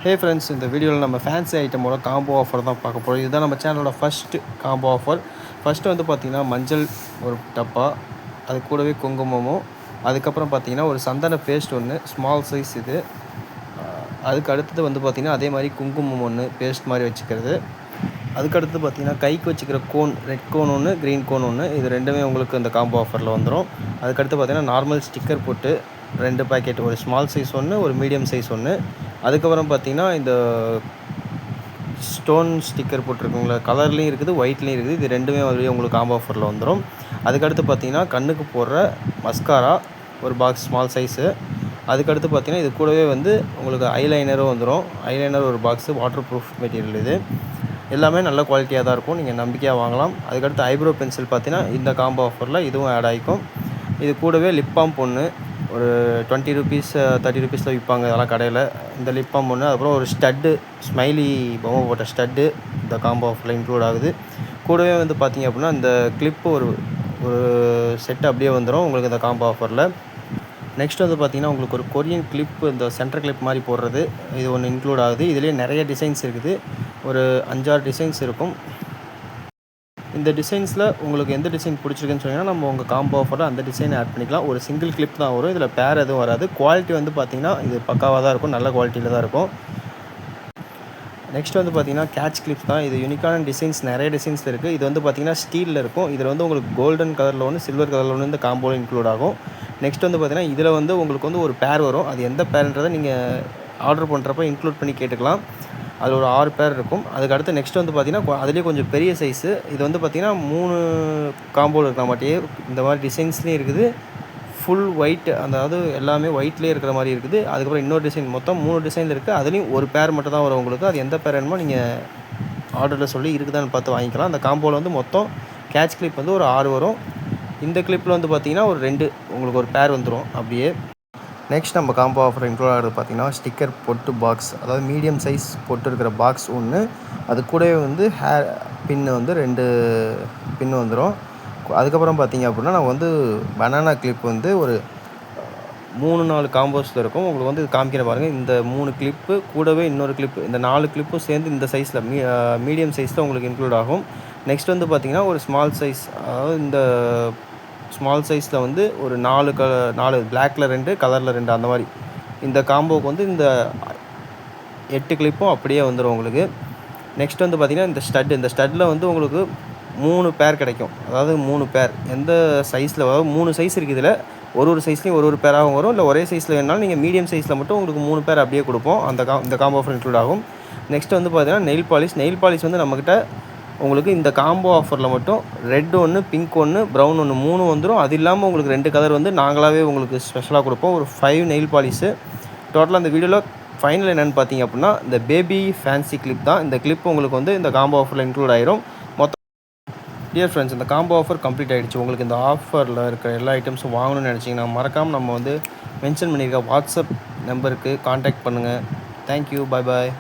Hey friends, இந்த வீடியோவில் நம்ம ஃபேன்சி ஐட்டமோட காம்போ ஆஃபர் தான் பார்க்க போகிறோம். இதுதான் நம்ம சேனலோட ஃபஸ்ட்டு காம்போ ஆஃபர். ஃபஸ்ட்டு வந்து பார்த்திங்கன்னா மஞ்சள் ஒரு டப்பா, அது கூடவே குங்குமமும், அதுக்கப்புறம் பார்த்திங்கன்னா ஒரு சந்தன பேஸ்ட் ஒன்று ஸ்மால் சைஸ் இது. அதுக்கு அடுத்தது வந்து பார்த்திங்கன்னா அதே மாதிரி குங்குமம் ஒன்று பேஸ்ட் மாதிரி வச்சுக்கிறது. அதுக்கடுத்து பார்த்திங்கன்னா கைக்கு வச்சுக்கிற கோன், ரெட் கோன் ஒன்று, க்ரீன் கோன் ஒன்று, இது ரெண்டுமே உங்களுக்கு இந்த காம்போ ஆஃபரில் வந்துடும். அதுக்கடுத்து பார்த்திங்கன்னா நார்மல் ஸ்டிக்கர் போட்டு 2 பேக்கெட், ஒரு ஸ்மால் சைஸ் ஒன்று, ஒரு மீடியம் சைஸ் ஒன்று. அதுக்கப்புறம் பார்த்திங்கன்னா இந்த ஸ்டோன் ஸ்டிக்கர் போட்டிருக்குங்களா, கலர்லேயும் இருக்குது, ஒயிட்லேயும் இருக்குது. இது ரெண்டுமே வந்து உங்களுக்கு காம்போ ஆஃபரில் வந்துடும். அதுக்கடுத்து பார்த்திங்கன்னா கண்ணுக்கு போடுற மஸ்காரா ஒரு பாக்ஸ் ஸ்மால் சைஸு. அதுக்கடுத்து பார்த்திங்கன்னா இது கூடவே வந்து உங்களுக்கு ஐலைனரும் வந்துடும். ஐலைனர் ஒரு பாக்ஸு, வாட்டர் ப்ரூஃப் மெட்டீரியல். இது எல்லாமே நல்ல குவாலிட்டியாக தான் இருக்கும், நீங்கள் நம்பிக்கையாக வாங்கலாம். அதுக்கடுத்து ஐப்ரோ பென்சில் பார்த்திங்கன்னா இந்த காம்போ ஆஃபரில் இதுவும் ஆட் ஆகிக்கும். இது கூடவே லிப் பாம் ஒன்று, ஒரு 20 ருபீஸ் 30 ருபீஸில் விற்பாங்க இதெல்லாம் கடையில். இந்த லிப் பாம் ஒன்று, அப்புறம் ஒரு ஸ்டட்டு, ஸ்மைலி பொம்மை போட்ட ஸ்டட்டு இந்த காம்போ ஆஃபரில் இன்க்ளூட் ஆகுது. கூடவே வந்து பார்த்திங்க அப்படின்னா இந்த கிளிப்பு ஒரு செட்டு அப்படியே வந்துடும் உங்களுக்கு இந்த காம்போ ஆஃபரில். நெக்ஸ்ட் வந்து பார்த்திங்கன்னா உங்களுக்கு ஒரு கொரியன் கிளிப், இந்த சென்டர் கிளிப் மாதிரி போடுறது, இது ஒன்று இன்க்ளூட் ஆகுது. இதுலேயே நிறைய டிசைன்ஸ் இருக்குது, ஒரு 5-6 டிசைன்ஸ் இருக்கும். இந்த டிசைன்ஸில் உங்களுக்கு எந்த டிசைன் பிடிச்சிருக்குன்னு சொன்னீங்கன்னா நம்ம உங்கள் காம்போ ஆஃபரில் அந்த டிசைனை ஆட் பண்ணிக்கலாம். ஒரு சிங்கிள் கிளிப் தான் வரும், இதில் பேர் எதுவும் வராது. குவாலிட்டி வந்து பார்த்திங்கன்னா இது பக்காவாக தான் இருக்கும், நல்ல குவாலிட்டியில் தான் இருக்கும். நெக்ஸ்ட் வந்து பார்த்திங்கன்னா கேட்ச் கிளிப்ஸ் தான். இது யூனிக்கான டிசைன்ஸ், நிறைய டிசைன்ஸில் இருக்குது. இது வந்து பார்த்திங்கன்னா ஸ்டீலில் இருக்கும். இதில் வந்து உங்களுக்கு கோல்டன் கலரில் ஒன்று, சில்வர் கலரில் ஒன்று இந்த காம்போவில் இன்க்ளூட் ஆகும். நெக்ஸ்ட் வந்து பார்த்திங்கன்னா இதில் வந்து உங்களுக்கு வந்து ஒரு பேர் வரும். அது எந்த பேருன்றதை நீங்கள் ஆர்டர் பண்ணுறப்ப இன்க்ளூட் பண்ணி கேட்டுக்கலாம். அதில் ஒரு 6 பேர் இருக்கும். அதுக்கடுத்து நெக்ஸ்ட் வந்து பார்த்திங்கன்னா அதுலேயே கொஞ்சம் பெரிய சைஸு. இது வந்து பார்த்திங்கன்னா 3 காம்போவில் இருக்கிற மாட்டியே இந்த மாதிரி டிசைன்ஸ்லேயும் இருக்குது. ஃபுல் ஒயிட், அதாவது எல்லாமே ஒயிட்லேயே இருக்கிற மாதிரி இருக்குது. அதுக்கப்புறம் இன்னொரு டிசைன், மொத்தம் 3 டிசைனில் இருக்குது. அதுலேயும் ஒரு பேர் மட்டும் தான் வரும் உங்களுக்கு. அது எந்த பேர் வேணுமோ நீங்கள் ஆர்டரில் சொல்லி இருக்குதான்னு பார்த்து வாங்கிக்கலாம். அந்த காம்போவில் வந்து மொத்தம் கேட்ச் கிளிப் வந்து ஒரு 6 வரும். இந்த கிளிப்பில் வந்து பார்த்திங்கன்னா ஒரு 2 உங்களுக்கு ஒரு பேர் வந்துடும் அப்படியே. நெக்ஸ்ட் நம்ம காம்போ ஆஃபர் இன்க்ளூட் ஆகிறது பார்த்திங்கன்னா ஸ்டிக்கர் பொட்டு பாக்ஸ், அதாவது மீடியம் சைஸ் பொட்டு இருக்கிற பாக்ஸ் ஒன்று. அது கூடவே வந்து ஹேர் பின்னு வந்து 2 பின்னு வந்துடும். அதுக்கப்புறம் பார்த்திங்க அப்படின்னா நான் வந்து பனானா கிளிப் வந்து ஒரு 3-4 காம்போஸில் இருக்கும். உங்களுக்கு வந்து காமிக்கிற பாருங்கள். இந்த 3 கிளிப்பு கூடவே இன்னொரு கிளிப்பு, இந்த 4 கிளிப்பும் சேர்ந்து இந்த சைஸில் மீடியம் சைஸில் உங்களுக்கு இன்க்ளூட் ஆகும். நெக்ஸ்ட் வந்து பார்த்திங்கன்னா ஒரு ஸ்மால் சைஸ், அதாவது இந்த ஸ்மால் சைஸில் வந்து ஒரு 4 பிளாக்கில் 2, கலரில் 2 அந்த மாதிரி இந்த காம்போவுக்கு வந்து இந்த 8 கிளிப்பும் அப்படியே வந்துடும் உங்களுக்கு. நெக்ஸ்ட் வந்து பார்த்திங்கன்னா இந்த ஸ்டட்டில் வந்து உங்களுக்கு 3 பேர் கிடைக்கும். அதாவது 3 பேர் எந்த சைஸில், அதாவது 3 சைஸ் இருக்குது இதில். ஒரு சைஸ்லேயும் ஒரு பேராகவும் வரும். இல்லை ஒரே சைஸில் வேணாலும் நீங்கள் மீடியம் சைஸில் மட்டும் உங்களுக்கு 3 பேர் அப்படியே கொடுப்போம். இந்த காம்போ ஆஃபர் இன்க்ளூட் ஆகும். நெக்ஸ்ட் வந்து பார்த்திங்கன்னா நெயில் பாலிஷ் வந்து நம்மக்கிட்ட உங்களுக்கு இந்த காம்போ ஆஃபரில் மட்டும் ரெட் ஒன்று, பிங்க் ஒன்று, ப்ரௌன் ஒன்று, 3 வந்துடும். அது இல்லாமல் உங்களுக்கு 2 கலர் வந்து நாங்களாகவே உங்களுக்கு ஸ்பெஷலாக கொடுப்போம். ஒரு 5 நெயில் பாலிஷு. டோட்டலாக இந்த வீடியோவில் ஃபைனல் என்னென்னு பார்த்தீங்க அப்படின்னா இந்த பேபி ஃபேன்சி கிளிப் தான். இந்த கிளிப் உங்களுக்கு வந்து இந்த காம்போ ஆஃபரில் இன்க்ளூட் ஆயிரும். மொத்தம் டியர் ஃப்ரெண்ட்ஸ், இந்த காம்போ ஆஃபர் கம்ப்ளீட் ஆகிடுச்சு. உங்களுக்கு இந்த ஆஃபரில் இருக்கிற எல்லா ஐட்டம்ஸும் வாங்கணும்னு நினச்சிங்கன்னா மறக்காமல் நம்ம வந்து மென்ஷன் பண்ணியிருக்க வாட்ஸ்அப் நம்பருக்கு கான்டாக்ட் பண்ணுங்கள். தேங்க்யூ, பாய் பாய்.